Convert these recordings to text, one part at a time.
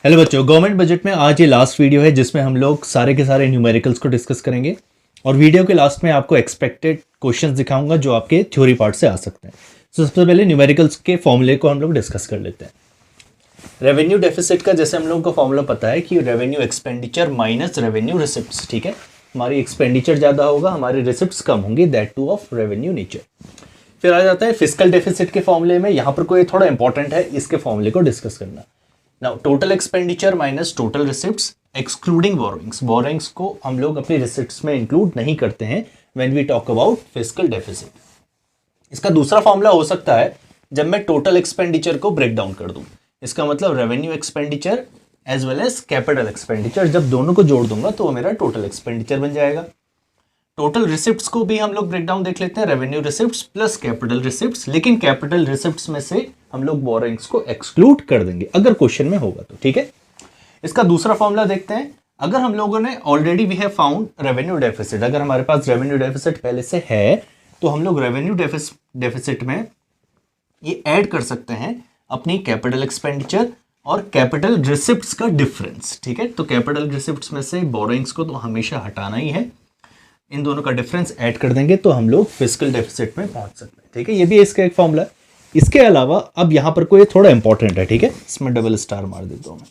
Hello बच्चों, government budget में आज ये लास्ट वीडियो है जिसमें हम लोग सारे के सारे न्यूमेरिकल्स को डिस्कस करेंगे और वीडियो के लास्ट में आपको एक्सपेक्टेड क्वेश्चंस दिखाऊंगा जो आपके थ्योरी पार्ट से आ सकते हैं। तो सबसे पहले न्यूमेरिकल्स के फॉर्मूले को हम लोग डिस्कस कर लेते हैं। रेवेन्यू डेफिसिट का जैसे हम लोगों को फॉर्मूला पता है कि revenue expenditure minus revenue receipts. ठीक है, हमारी एक्सपेंडिचर ज़्यादा होगा, हमारी रिसिप्ट्स कम होंगी, that two of revenue nature. फिर आ जाता है फिस्कल डेफिसिट के फॉर्मूले में। यहाँ पर कोई थोड़ा इंपॉर्टेंट है, इसके फॉर्मूले को डिस्कस करना। Now total expenditure minus total receipts excluding borrowings. Borrowings को हम लोग अपनी रिसिप्ट्स में इंक्लूड नहीं करते हैं when we talk about fiscal deficit. इसका दूसरा फॉर्मूला हो सकता है जब मैं टोटल एक्सपेंडिचर को ब्रेक डाउन कर दूं। इसका मतलब revenue expenditure as well as capital expenditure, जब दोनों को जोड़ दूंगा तो वो मेरा टोटल एक्सपेंडिचर बन जाएगा। टोटल रिसिप्ट्स को भी हम लोग ब्रेकडाउन देख लेते हैं, revenue receipts plus capital receipts, लेकिन कैपिटल रिसिप्ट्स में से हम लोग बोरोइंग्स को एक्सक्लूड कर देंगे अगर क्वेश्चन में होगा तो। ठीक है, इसका दूसरा फॉर्मूला देखते हैं। अगर हम लोगों ने already we have found revenue deficit, अगर हमारे पास रेवेन्यू डेफिसिट पहले से है तो हम लोग रेवेन्यू डेफिसिट में ये ऐड कर सकते हैं अपनी कैपिटल एक्सपेंडिचर और कैपिटल रिसिप्ट्स का डिफरेंस। ठीक है, तो कैपिटल रिसिप्ट्स में से बोरोइंग्स को तो हमेशा हटाना ही है, इन दोनों का डिफरेंस ऐड कर देंगे तो हम लोग फिस्कल डेफिसिट में पहुंच सकते हैं। ठीक है, ये भी इसका एक फॉर्मूला है। इसके अलावा अब यहाँ पर कोई थोड़ा इंपॉर्टेंट है। ठीक है, इसमें डबल स्टार मार देता हूँ मैं।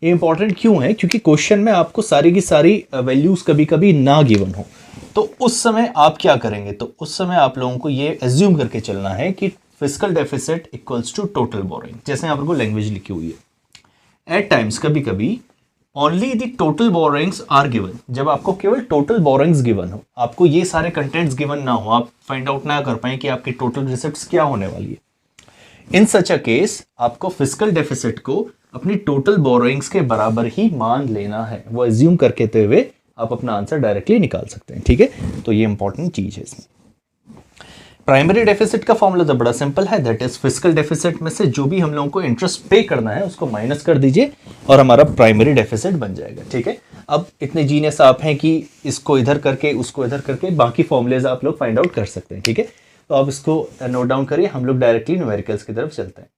ये इंपॉर्टेंट क्यों है? क्योंकि क्वेश्चन में आपको सारी की सारी वैल्यूज कभी कभी ना गिवन हो, तो उस समय आप क्या करेंगे? तो उस समय आप लोगों को ये एज्यूम करके चलना है कि fiscal deficit equals to total borrowing, जैसे यहाँ पर कोई लैंग्वेज लिखी हुई है। एट टाइम्स कभी कभी only the total borrowings are given, जब आपको केवल टोटल बोरोइंग्स गिवन हो, आपको ये सारे कंटेंट्स गिवन ना हो, आप फाइंड आउट ना कर पाए कि आपकी टोटल रिसिप्ट्स क्या होने वाली है, इन सच अ केस आपको फिस्कल डेफिसिट को अपनी टोटल बोरोइंग्स के बराबर ही मान लेना है। वो एज्यूम करके हुए आप अपना आंसर डायरेक्टली निकाल सकते हैं। ठीक है, तो ये इंपॉर्टेंट चीज है इसमें। प्राइमरी डेफिसिट का फॉर्मूला तो बड़ा सिंपल है, दैट इज फिस्कल डेफिसिट में से जो भी हम लोगों को इंटरेस्ट पे करना है उसको माइनस कर दीजिए और हमारा प्राइमरी डेफिसिट बन जाएगा। ठीक है, अब इतने जीनियस आप हैं कि इसको इधर करके उसको इधर करके बाकी फॉर्मूलेज आप लोग फाइंड आउट कर सकते हैं। ठीक है, तो आप इसको नोट डाउन करिए, हम लोग डायरेक्टली न्यूमेरिकल्स की तरफ चलते हैं।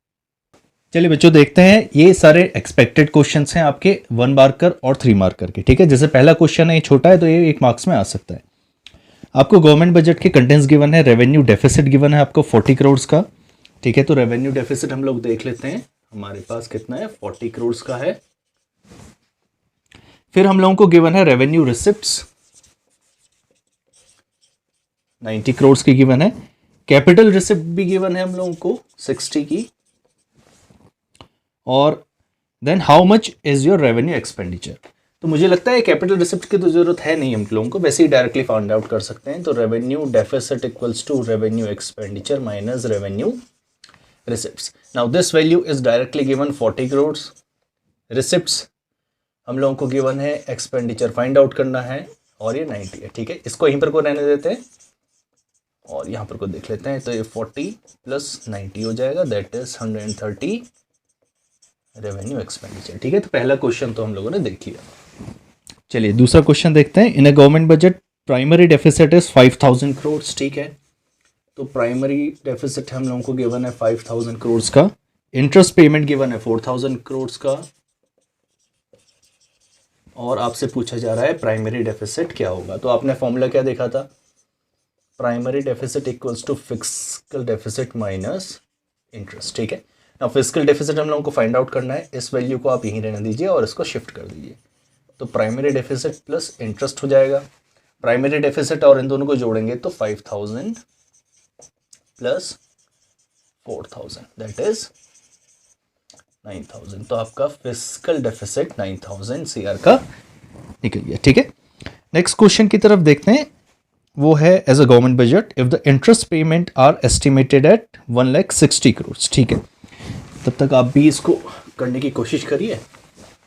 चलिए बच्चों, देखते हैं। ये सारे एक्सपेक्टेड क्वेश्चंस हैं आपके 1 मार्कर और 3 मार्कर के। ठीक है, जैसे पहला क्वेश्चन है ये छोटा है तो ये 1 मार्क्स में आ सकता है। आपको गवर्नमेंट बजट के कंटेंट्स गिवन है, रेवेन्यू डेफिसिट गिवन है आपको 40 करोड़ का। ठीक है, तो रेवेन्यू डेफिसिट हम लोग देख लेते हैं, हमारे पास कितना है, 40 करोड़ का है। फिर हम लोगों को गिवन है रेवेन्यू रिसिप्ट्स 90 करोड़ की गिवन है। कैपिटल रिसिप्ट भी गिवन है हम लोगों को 60 की। और then how much is your revenue expenditure. तो मुझे लगता है कैपिटल रिसिप्ट की तो जरूरत है नहीं हम लोगों को, वैसे ही डायरेक्टली फाइंड आउट कर सकते हैं। तो revenue deficit equals to revenue expenditure minus revenue receipts. Now this value is directly given 40 crore. Receipts हम लोगों को गिवन है, एक्सपेंडिचर फाइंड आउट करना है और ये 90 है। ठीक है, इसको यहीं पर को रहने देते हैं और यहाँ पर को देख लेते हैं। तो ये 40 प्लस 90 हो जाएगा, दैट इज 130 रेवेन्यू एक्सपेंडिचर। ठीक है, तो पहला क्वेश्चन तो हम लोगों ने देख लिया। चलिए दूसरा क्वेश्चन देखते हैं। In a government budget primary deficit is 5000 crore. ठीक है, तो प्राइमरी डेफिसिट हम लोगों को गिवन है 5000 करोड़ का। इंटरेस्ट पेमेंट गिवन है 4000 करोड़ का और आपसे पूछा जा रहा है प्राइमरी डेफिसिट क्या होगा। तो आपने फॉर्मूला क्या देखा था, primary deficit equals to fiscal deficit minus interest. ठीक है, ना फिस्कल डेफिसिट हम लोगों को फाइंड आउट करना है, इस वैल्यू को आप यहीं रहने दीजिए और इसको शिफ्ट कर दीजिए। तो प्राइमरी डेफिसिट प्लस इंटरेस्ट हो जाएगा। प्राइमरी डेफिसिट और इन दोनों को जोड़ेंगे तो 5000 प्लस 4000 दैट इज 9000। तो आपका फिस्कल डेफिसिट 9000 CR का निकल गया। ठीक है, नेक्स्ट क्वेश्चन की तरफ देखते हैं। वो है as a government budget if the interest payment are estimated at 1,60 crore. ठीक है, तब तक आप भी इसको करने की कोशिश करिए,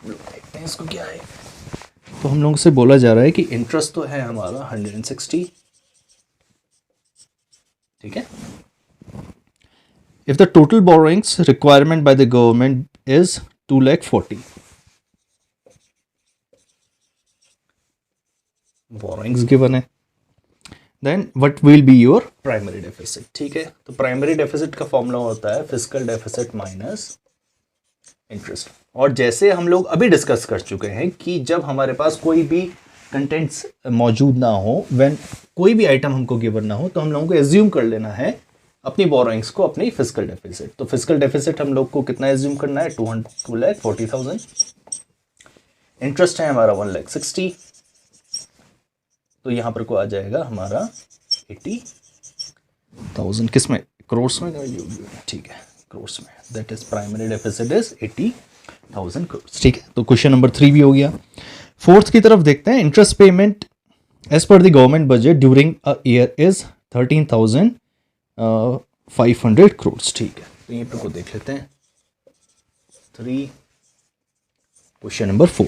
देखते हैं इसको क्या है। तो हम लोगों से बोला जा रहा है कि इंटरेस्ट तो है हमारा 160। ठीक है, if the total borrowings requirement by the government is 2,40,000 borrowings given है, then what will be your primary deficit. ठीक है, तो प्राइमरी डेफिसिट का फॉर्मूला होता है फिस्कल डेफिसिट माइनस इंटरेस्ट। और जैसे हम लोग अभी डिस्कस कर चुके हैं कि जब हमारे पास कोई भी कंटेंट्स मौजूद ना हो, व्हेन कोई भी आइटम हमको गिवन ना हो, तो हम लोगों को एज्यूम कर लेना है अपनी बोरोइंग्स को अपनी फिजिकल डेफिसिट। तो फिजिकल डेफिसिट हम लोग को कितना एज्यूम करना है, 2,40,000। इंटरेस्ट है हमारा 1,60,000, तो यहाँ पर को आ जाएगा हमारा 80,000। किस में, क्रोर्स में, ठीक है क्रोर्स में। That is primary deficit is 80,000 crores. ठीक है, तो क्वेश्चन नंबर 3 भी हो गया। फोर्थ की तरफ देखते हैं। Interest payment as per the government budget during a year is 13,500 crores. ठीक है, तो यहीं पर को देख लेते हैं 3। क्वेश्चन नंबर 4,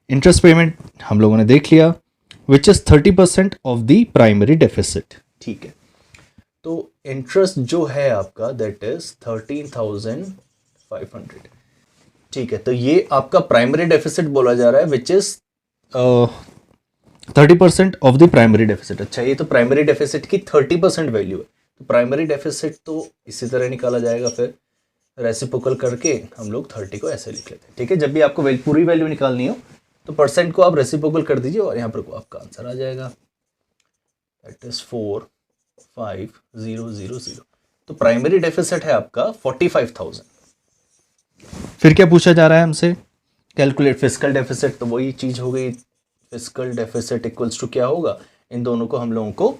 इंटरेस्ट पेमेंट हम लोगों ने देख लिया, which is 30% of the primary deficit. ठीक है, तो इंटरेस्ट जो है आपका दैट इज 13,500। ठीक है, तो ये आपका प्राइमरी डेफिसिट बोला जा रहा है which is 30% of the primary deficit. अच्छा, ये तो प्राइमरी डेफिसिट की 30% वैल्यू है, तो प्राइमरी डेफिसिट तो इसी तरह निकाला जाएगा, फिर रेसिप्रोकल करके हम लोग 30 को ऐसे लिख लेते हैं। ठीक है, जब भी आपको पूरी वैल्यू निकालनी हो तो परसेंट को आप रेसिप्रोकल कर दीजिए और यहाँ पर को आपका आंसर आ जाएगा, दैट इज 4,5,000। तो प्राइमरी डेफिसिट है आपका 45,000। फिर क्या पूछा जा रहा है हमसे, कैलकुलेट फिजिकल डेफिसिट। तो वही चीज हो गई, फिजिकल डेफिसिट इक्वल्स टू क्या होगा, इन दोनों को हम लोगों को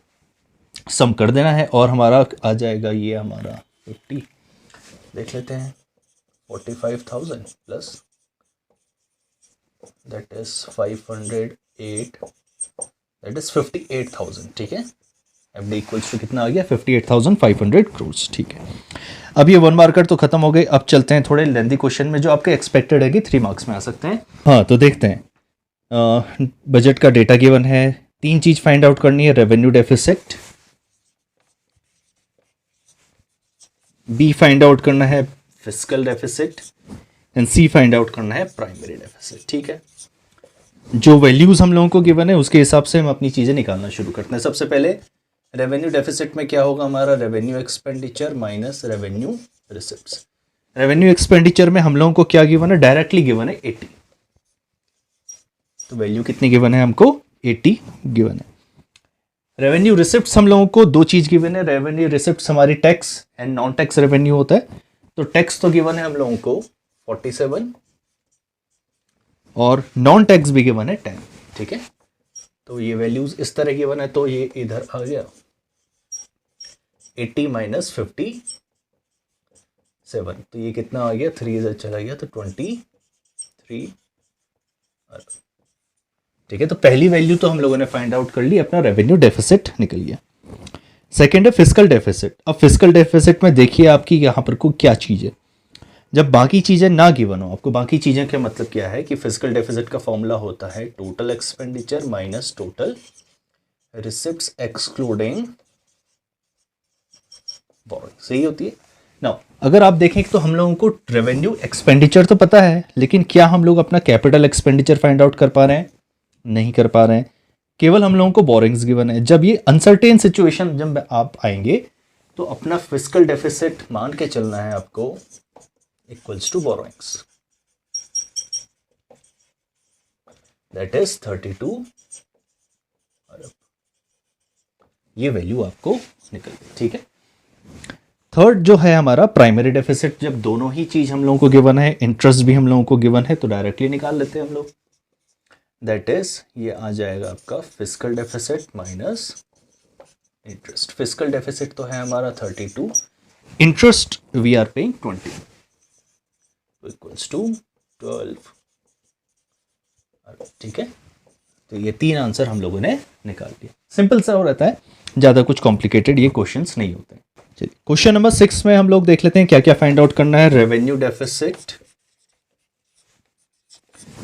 सम कर देना है और हमारा आ जाएगा ये हमारा 50। देख लेते हैं 45,000 plus that is 508, that is 58,000। ठीक है, एफ डी इक्वल्स टू कितना आ गया, 58,500 क्रोर्स। ठीक है, अब ये 1 मार्कर तो खत्म हो गए। अब चलते हैं थोड़े लेंथी क्वेश्चन में जो आपके एक्सपेक्टेड है कि 3 मार्क्स में आ सकते हैं। हाँ, तो देखते हैं। बजट का डेटा गिवन है, 3 चीज फाइंड आउट करनी है, revenue deficit, B find out करना है physical deficit, and C find out करना है प्राइमरी डेफिसिट। ठीक है, जो वैल्यूज हम लोगों को गिवन है उसके हिसाब से हम अपनी चीजें निकालना शुरू करते हैं। सबसे पहले रेवेन्यू डेफिसिट में क्या होगा हमारा, revenue expenditure minus revenue receipts. Revenue expenditure में हम लोगों को क्या गिवन है, डायरेक्टली गिवन है 80। तो वैल्यू कितनी गिवन है हमको, 80 गिवन है। रेवेन्यू रिसिप्ट्स हम लोगों को 2 चीज गिवन है। रेवेन्यू रिसिप्ट्स हमारी tax and non tax revenue होता है। तो टैक्स तो गिवन है हम लोगों को 47 और नॉन टैक्स भी गिवन है 10। ठीक है, तो ये वैल्यूज इस तरह गिवन है, तो ये इधर आ गया 80 माइनस 57, तो ये कितना आ गया, 3 इधर चला गया तो 23। ठीक है, तो पहली वैल्यू तो हम लोगों ने फाइंड आउट कर ली, अपना रेवेन्यू डेफिसिट निकल गया। सेकेंड है फिजिकल डेफिसिट। अब फिजिकल डेफिसिट में देखिए आपकी यहाँ पर को क्या चीज है, जब बाकी चीजें ना गिवन हो आपको, बाकी चीजें का मतलब क्या है कि फिजिकल डेफिसिट का फॉर्मूला होता है total expenditure minus total receipts excluding borrowing. सही होती है ना। अगर आप देखें तो हम लोगों को रेवेन्यू एक्सपेंडिचर तो पता है, लेकिन क्या हम लोग अपना कैपिटल एक्सपेंडिचर फाइंड आउट कर पा रहे हैं, नहीं कर पा रहे हैं। केवल हम लोगों को बोरिंग्स गिवन है। जब ये अनसर्टेन सिचुएशन जब आप आएंगे तो अपना फिजिकल डेफिसिट मान के चलना है आपको equals to borrowings, that is 32 अरब। ये वैल्यू आपको निकल गई। ठीक है, थर्ड जो है हमारा प्राइमरी डेफिसिट। जब दोनों ही चीज हम लोगों को गिवन है, इंटरेस्ट भी हम लोगों को गिवन है, तो डायरेक्टली निकाल लेते हैं हम लोग। दैट इज ये आ जाएगा आपका physical deficit minus interest. Physical deficit तो है हमारा 32, interest we are paying 20, equals to 12। ठीक है, तो ये 3 आंसर हम लोगों ने निकाल लिया। सिंपल सा हो रहता है, ज्यादा कुछ कॉम्प्लिकेटेड ये क्वेश्चंस नहीं होते। चलिए क्वेश्चन नंबर 6 में हम लोग देख लेते हैं क्या क्या फाइंड आउट करना है। रेवेन्यू डेफिसिट,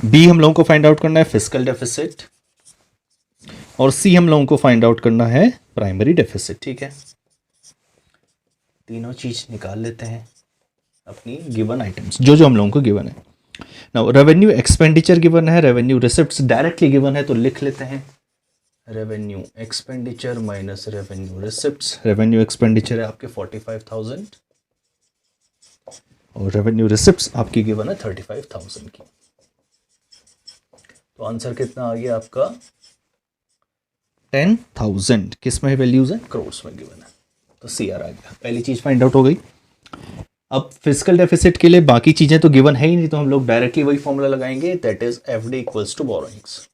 बी हम लोगों को फाइंड आउट करना है फिजिकल डेफिसिट, और सी हम लोगों को फाइंड आउट करना है प्राइमरी डेफिसिट। ठीक है, तीनों चीज निकाल लेते हैं अपनी गिवन आइटम्स जो जो हम लोगों को गिवन है। नाउ रेवेन्यू एक्सपेंडिचर गिवन है, रेवेन्यू रिसिप्ट्स डायरेक्टली गिवन है, तो लिख लेते हैं revenue expenditure minus revenue receipts. Revenue expenditure है आपके 45,000 और रेवेन्यू रिसिप्ट्स आपकी गिवन है 35,000 की। तो आंसर कितना आ गया आपका 10,000। किस में वैल्यूज है? करोड्स में गिवन है। तो सीआर आ गया, पहली चीज फाइंड आउट हो गई। अब फिजिकल डेफिसिट के लिए बाकी चीजें तो गिवन है ही नहीं, तो हम लोग डायरेक्टली वही फॉर्मूला लगाएंगे, that is FD equals to borrowings.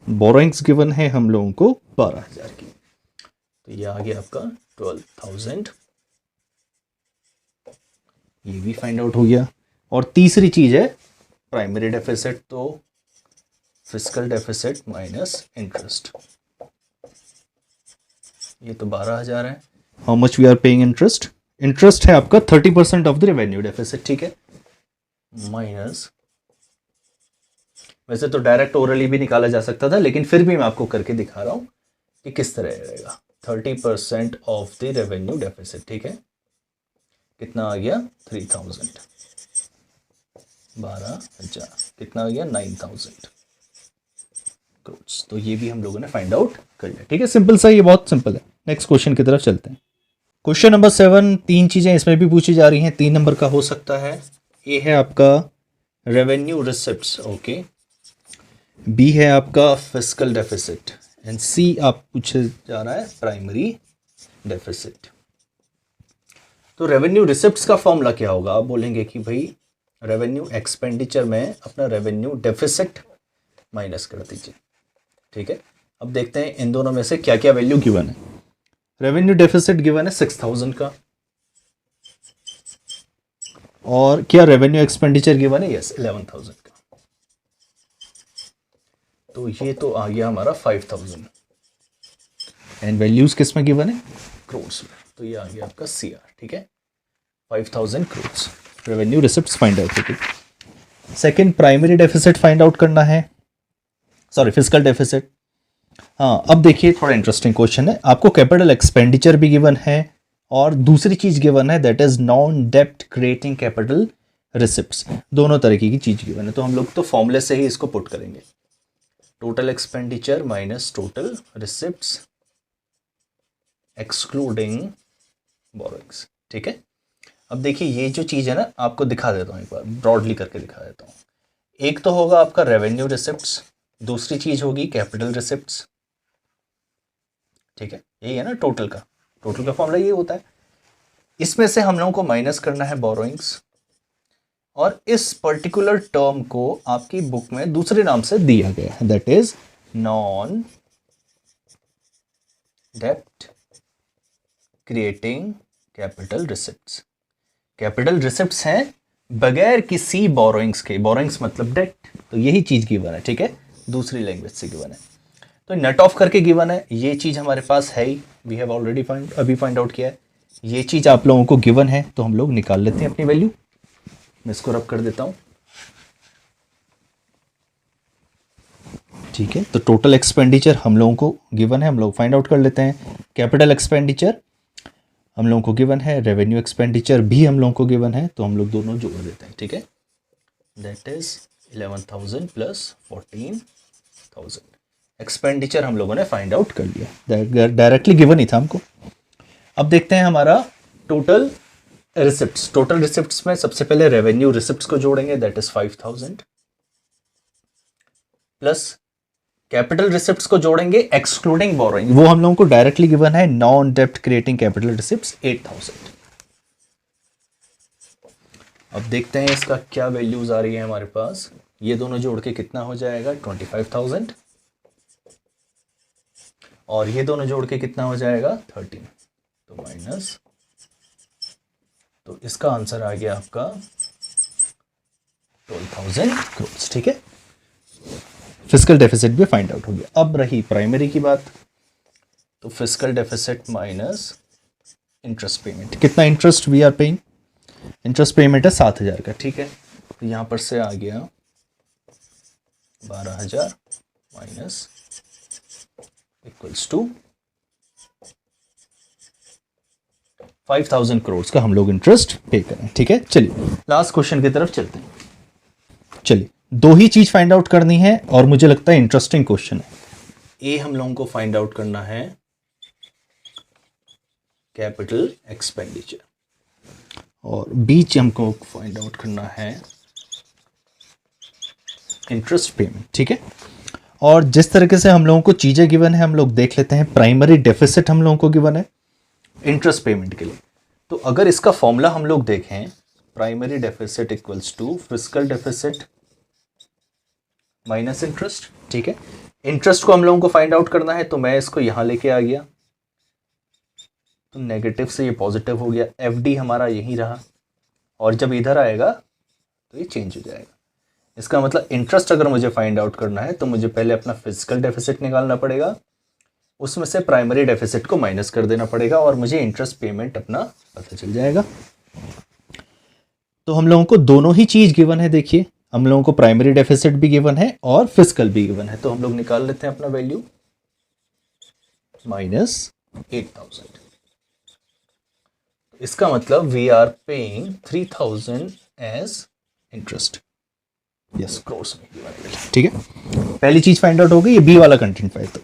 Borrowings given है हम लोगों को 12,000 की, तो ये आ गया आपका 12,000। ये भी फाइंड आउट हो गया। और तीसरी चीज है प्राइमरी डेफिसिट, तो फिजिकल डेफिसिट माइनस इंटरेस्ट, ये तो 12,000 है। How much we are paying interest? Interest है आपका 30% ऑफ द रेवेन्यू डेफिसिट, ठीक है, माइनस, वैसे तो डायरेक्ट ओरली भी निकाला जा सकता था, लेकिन फिर भी मैं आपको करके दिखा रहा हूं कि किस तरह रहेगा। 30% ऑफ द रेवेन्यू डेफिसिट, ठीक है, कितना आ गया 3,000, 12,000 कितना आ गया 9,000 करोड़। तो ये भी हम लोगों ने फाइंड आउट कर लिया, ठीक है, सिंपल सा, ये बहुत सिंपल है। नेक्स्ट क्वेश्चन की तरफ चलते हैं। क्वेश्चन नंबर 7, तीन चीजें इसमें भी पूछी जा रही हैं, 3 नंबर का हो सकता है। ए है आपका रेवेन्यू रिसिप्ट्स, ओके, बी है आपका फिजिकल डेफिसिट, एंड सी आप पूछे जा रहा है प्राइमरी डेफिसिट। तो रेवेन्यू रिसिप्ट्स का फॉर्मूला क्या होगा? आप बोलेंगे कि भाई रेवेन्यू एक्सपेंडिचर में अपना रेवेन्यू डेफिसिट माइनस कर दीजिए, ठीक है। अब देखते हैं इन दोनों में से क्या क्या वैल्यू गिवन है। रेवेन्यू डेफिसिट गिवन है 6,000 का, और क्या रेवेन्यू एक्सपेंडिचर गिवन है? यस, 11,000 का। तो ये तो आ गया हमारा 5,000, एंड वैल्यूज किस में गिवन है? क्रोर्स में। तो ये आ गया आपका सीआर, ठीक है, 5,000 crores revenue receipts find out होगी। Second primary deficit find out करना है, सॉरी फिजिकल डेफिसिट। हाँ, अब देखिए थोड़ा इंटरेस्टिंग क्वेश्चन है। आपको कैपिटल एक्सपेंडिचर भी गिवन है और दूसरी चीज गिवन है, दैट इज नॉन डेप्ट क्रिएटिंग कैपिटल रिसिप्ट्स। दोनों तरीके की चीज गिवन है, तो हम लोग तो फॉर्मूले से ही इसको पुट करेंगे। Total expenditure minus total receipts excluding borrowings, ठीक है। अब देखिए ये जो चीज है ना, आपको दिखा देता हूँ, एक बार ब्रॉडली करके दिखा देता हूँ। एक तो होगा आपका रेवेन्यू रिसिप्ट्स, दूसरी चीज होगी कैपिटल रिसिप्ट्स, ठीक है, यही है ना टोटल का फॉर्मूला ये होता है। इसमें से हम लोगों को माइनस करना है बोरोइंग्स, और इस पर्टिकुलर टर्म को आपकी बुक में दूसरे नाम से दिया गया है, दैट इज नॉन डेप्ट creating capital receipts. Capital receipts हैं बगैर किसी बोरोइंग्स के, बोरोइंग्स मतलब डेट, तो यही चीज गिवन है, ठीक है, दूसरी लैंग्वेज से गिवन है। तो नेट ऑफ करके गिवन है, ये चीज हमारे पास है ही, we have already find out किया है। ये चीज आप लोगों को गिवन है, तो हम लोग निकाल लेते हैं अपनी वैल्यू। मैं इसको रब कर देता हूं, ठीक है। तो टोटल एक्सपेंडिचर हम लोगों को गिवन है, हम लोग फाइंड आउट कर लेते हैं। कैपिटल एक्सपेंडिचर हम लोगों को गिवन है, रेवेन्यू एक्सपेंडिचर भी हम लोगों को गिवन है, तो हम लोग दोनों जोड़ देते हैं, ठीक है। That is 11,000 plus 14,000। एक्सपेंडिचर हम लोगों ने फाइंड आउट कर लिया, डायरेक्टली गिवन ही था हमको। अब देखते हैं हमारा टोटल रिसिप्ट्स। टोटल रिसिप्ट्स में सबसे पहले रेवेन्यू रिसिप्ट्स को जोड़ेंगे, that is 5,000, plus capital receipts को जोड़ेंगे एक्सक्लूडिंग बोरोइंग, वो हम लोगों को डायरेक्टली गिवन है, नॉन डेप्ट क्रिएटिंग कैपिटल रिसिप्ट्स 8,000। अब देखते हैं इसका क्या वैल्यूज आ रही है हमारे पास। ये दोनों जोड़ के कितना हो जाएगा 25,000, और ये दोनों जोड़ के कितना हो जाएगा 13, तो माइनस, तो इसका आंसर आ गया आपका 12,000 करोड़, ठीक है। फिजिकल डेफिसिट भी फाइंड आउट हो गया। अब रही प्राइमरी की बात, तो physical deficit minus interest payment. कितना interest we are paying? Interest payment है 7,000 का, ठीक है। तो यहां पर से आ गया 12,000 माइनस इक्वल्स टू 5,000 करोड़ का हम लोग इंटरेस्ट पे करें, ठीक है। चलिए लास्ट क्वेश्चन की तरफ चलते हैं। चलिए दो ही चीज फाइंड आउट करनी है, और मुझे लगता है इंटरेस्टिंग क्वेश्चन है। ए हम लोगों को फाइंड आउट करना है कैपिटल एक्सपेंडिचर, और बीच हमको फाइंड आउट करना है इंटरेस्ट पेमेंट। ठीक है, और जिस तरीके से हम लोगों को चीज़ें गिवन है हम लोग देख लेते हैं। प्राइमरी डेफिसिट हम लोगों को गिवन है इंटरेस्ट पेमेंट के लिए। तो अगर इसका फॉर्मूला हम लोग देखें, primary deficit equals to fiscal deficit minus interest. ठीक है, इंटरेस्ट को हम लोगों को फाइंड आउट करना है, तो मैं इसको यहां लेके आ गया, तो नेगेटिव से ये पॉजिटिव हो गया, एफडी हमारा यही रहा, और जब इधर आएगा तो ये चेंज हो जाएगा। इसका मतलब इंटरेस्ट अगर मुझे फाइंड आउट करना है तो मुझे पहले अपना फिजिकल डेफिसिट निकालना पड़ेगा, उसमें से प्राइमरी डेफिसिट को माइनस कर देना पड़ेगा, और मुझे इंटरेस्ट पेमेंट अपना पता चल जाएगा। तो हम लोगों को दोनों ही चीज गिवन है। देखिए, हम लोगों को प्राइमरी डेफिसिट भी गिवन है और फिजिकल भी गिवन है, तो हम लोग निकाल लेते हैं अपना वैल्यू -8,000। इसका मतलब we are paying 3,000 as interest. Yes, crores में गिवन है। ठीक है, पहली चीज फाइंड आउट हो गई, ये बी वाला कंटेंट फाइल। तो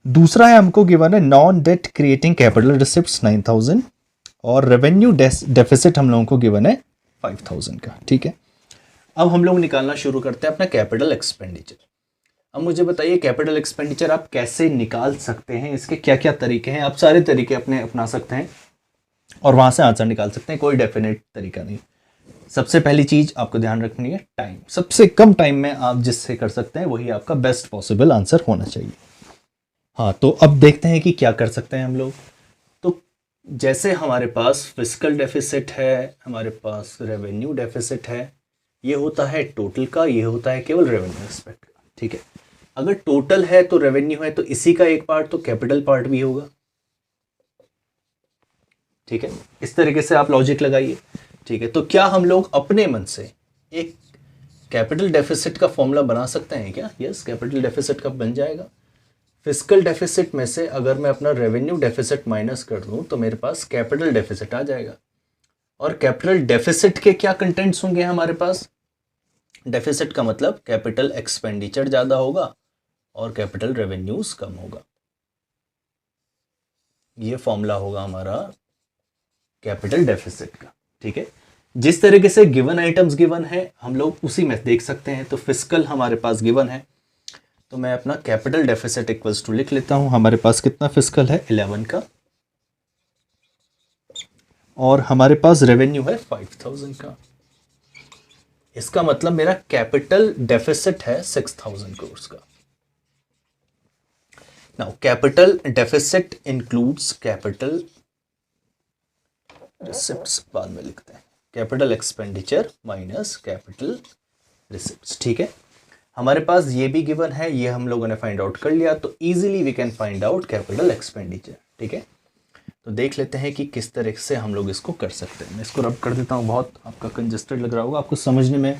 दूसरा है हमको गिवन है non debt creating capital receipts 9,000, और रेवेन्यू डेफिसिट हम लोगों को गिवन है 5,000 का। ठीक है, अब हम लोग निकालना शुरू करते हैं अपना कैपिटल एक्सपेंडिचर। अब मुझे बताइए कैपिटल एक्सपेंडिचर आप कैसे निकाल सकते हैं, इसके क्या क्या तरीके हैं। आप सारे तरीके अपने अपना सकते हैं और वहां से आंसर निकाल सकते हैं, कोई डेफिनेट तरीका नहीं। सबसे पहली चीज आपको ध्यान रखनी है टाइम। सबसे कम टाइम में आप जिससे कर सकते हैं वही आपका बेस्ट पॉसिबल आंसर होना चाहिए। हाँ, तो अब देखते हैं कि क्या कर सकते हैं हम लोग। तो जैसे हमारे पास फिस्कल डेफिसिट है, हमारे पास रेवेन्यू डेफिसिट है, ये होता है टोटल का, ये होता है केवल रेवेन्यू एस्पेक्ट का। ठीक है, अगर टोटल है तो रेवेन्यू है, तो इसी का एक पार्ट तो कैपिटल पार्ट भी होगा। ठीक है, इस तरीके से आप लॉजिक लगाइए। ठीक है, तो क्या हम लोग अपने मन से एक कैपिटल डेफिसिट का फॉर्मूला बना सकते हैं क्या? यस, कैपिटल डेफिसिट का बन जाएगा। फिस्कल डेफिसिट में से अगर मैं अपना रेवेन्यू डेफिसिट माइनस कर दूं तो मेरे पास कैपिटल डेफिसिट आ जाएगा। और कैपिटल डेफिसिट के क्या कंटेंट्स होंगे हमारे पास? डेफिसिट का मतलब कैपिटल एक्सपेंडिचर ज़्यादा होगा और कैपिटल रेवेन्यूज कम होगा। ये फॉर्मूला होगा हमारा कैपिटल डेफिसिट का। ठीक है, जिस तरीके से गिवन आइटम्स गिवन है हम लोग उसी में देख सकते हैं। तो फिस्कल हमारे पास गिवन है, तो मैं अपना कैपिटल डेफिसिट इक्वल्स टू लिख लेता हूं। हमारे पास कितना फिस्कल है? 11 का, और हमारे पास रेवेन्यू है 5,000 का। इसका मतलब मेरा कैपिटल डेफिसिट है 6,000 करोड़ का। Now capital deficit includes capital receipts, बाद में लिखते हैं, capital expenditure minus capital receipts. ठीक है, हमारे पास ये भी गिवन है, ये हम लोगों ने फाइंड आउट कर लिया, तो easily we can find out capital expenditure. ठीक है, तो देख लेते हैं कि किस तरह से हम लोग इसको कर सकते हैं। मैं इसको रब कर देता हूँ, बहुत आपका कंजस्टेड लग रहा होगा, आपको समझने में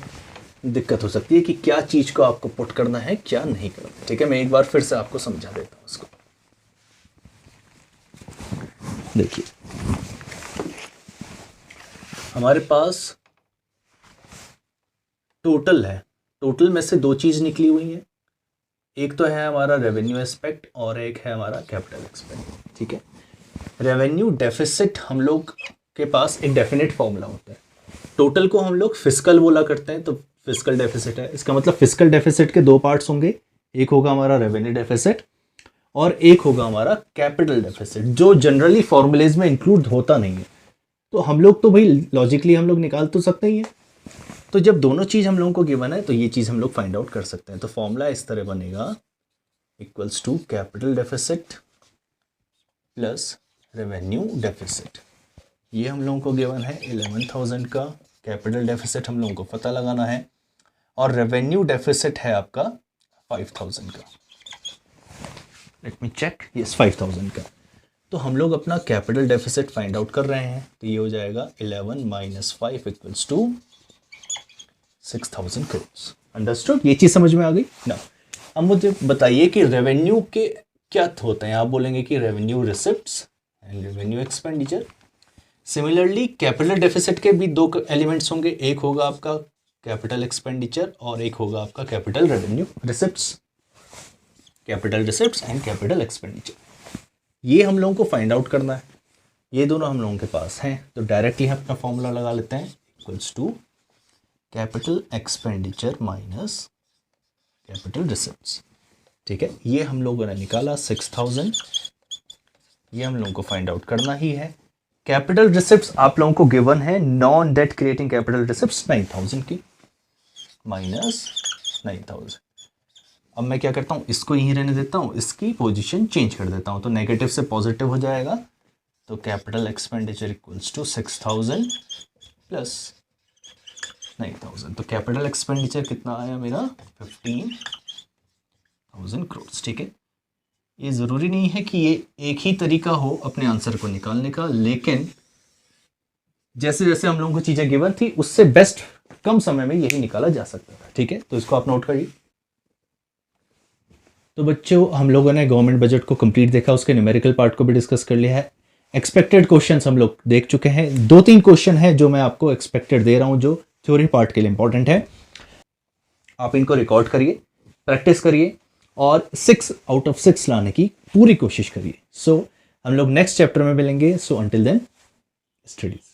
दिक्कत हो सकती है कि क्या चीज़ को आपको पुट करना है क्या नहीं करना। ठीक है, मैं एक बार फिर से आपको समझा देता हूँ इसको। देखिए, हमारे पास टोटल है, टोटल में से दो चीज़ निकली हुई है, एक तो है हमारा रेवेन्यू एस्पेक्ट और एक है हमारा कैपिटल एक्सपेंड। ठीक है, रेवेन्यू डेफिसिट हम लोग के पास एक डेफिनेट फॉर्मूला होता है। टोटल को हम लोग फिस्कल बोला करते हैं, तो फिस्कल डेफिसिट है। इसका मतलब फिस्कल डेफिसिट के दो पार्ट्स होंगे, एक होगा हमारा रेवेन्यू डेफिसिट और एक होगा हमारा कैपिटल डेफिसिट, जो जनरली फॉर्मूलेज में इंक्लूड होता नहीं है। तो हम लोग तो भाई लॉजिकली हम लोग निकाल तो सकते ही हैं। तो जब दोनों चीज़ हम लोगों को गिवन है तो ये चीज़ हम लोग फाइंड आउट कर सकते हैं। तो फॉर्मूला इस तरह बनेगा, equals to capital deficit plus revenue deficit. ये हम लोगों को गिवन है 11,000 का, कैपिटल डेफिसिट हम लोगों को पता लगाना है, और रेवेन्यू डेफिसिट है आपका 5,000 का। लेट मी चेक, यस 5,000 का। तो हम लोग अपना कैपिटल डेफिसिट फाइंड आउट कर रहे हैं, तो ये हो जाएगा 11 minus 5 equals to 6,000 crore. Understood? ये चीज़ समझ में आ गई ना? अब मुझे बताइए कि रेवेन्यू के क्या होते हैं। आप बोलेंगे कि revenue receipts and revenue expenditure. Similarly capital deficit के भी दो एलिमेंट्स होंगे, एक होगा आपका कैपिटल एक्सपेंडिचर और एक होगा आपका capital revenue receipts, capital receipts and capital expenditure. ये हम लोगों को फाइंड आउट करना है। ये दोनों हम लोगों के पास हैं, तो डायरेक्टली हम अपना फॉर्मूला लगा लेते हैं, equals to capital expenditure minus capital receipts. ठीक है, ये हम लोगों ने निकाला 6000, ये हम लोगों को फाइंड आउट करना ही है। कैपिटल रिसिप्ट्स आप लोगों को गिवन है, non debt creating capital receipts 9000 की, माइनस 9000। अब मैं क्या करता हूँ, इसको यहीं रहने देता हूँ, इसकी पोजीशन चेंज कर देता हूँ, तो नेगेटिव से पॉजिटिव हो जाएगा। तो capital expenditure equals to 6000 plus 9000। तो कैपिटल एक्सपेंडिचर कितना आया मेरा, 15,000 करोड़। ठीक है, ये ज़रूरी नहीं है कि ये एक ही तरीका हो अपने आंसर को निकालने का, लेकिन जैसे जैसे हम लोगों को चीज़ें गिवन थी उससे बेस्ट कम समय में यही निकाला जा सकता था। ठीक है, तो इसको आप नोट करिए। तो बच्चों, हम लोगों ने गवर्नमेंट बजट को कंप्लीट देखा, उसके न्यूमेरिकल पार्ट को भी डिस्कस कर लिया है। एक्सपेक्टेड क्वेश्चंस हम लोग देख चुके हैं। 2-3 क्वेश्चन है जो मैं आपको एक्सपेक्टेड दे रहा हूं, जो थ्योरी पार्ट के लिए इंपॉर्टेंट है। आप इनको रिकॉर्ड करिए, प्रैक्टिस करिए और 6 आउट ऑफ 6 लाने की पूरी कोशिश करिए। सो हम लोग नेक्स्ट चैप्टर में मिलेंगे। So until then, studies.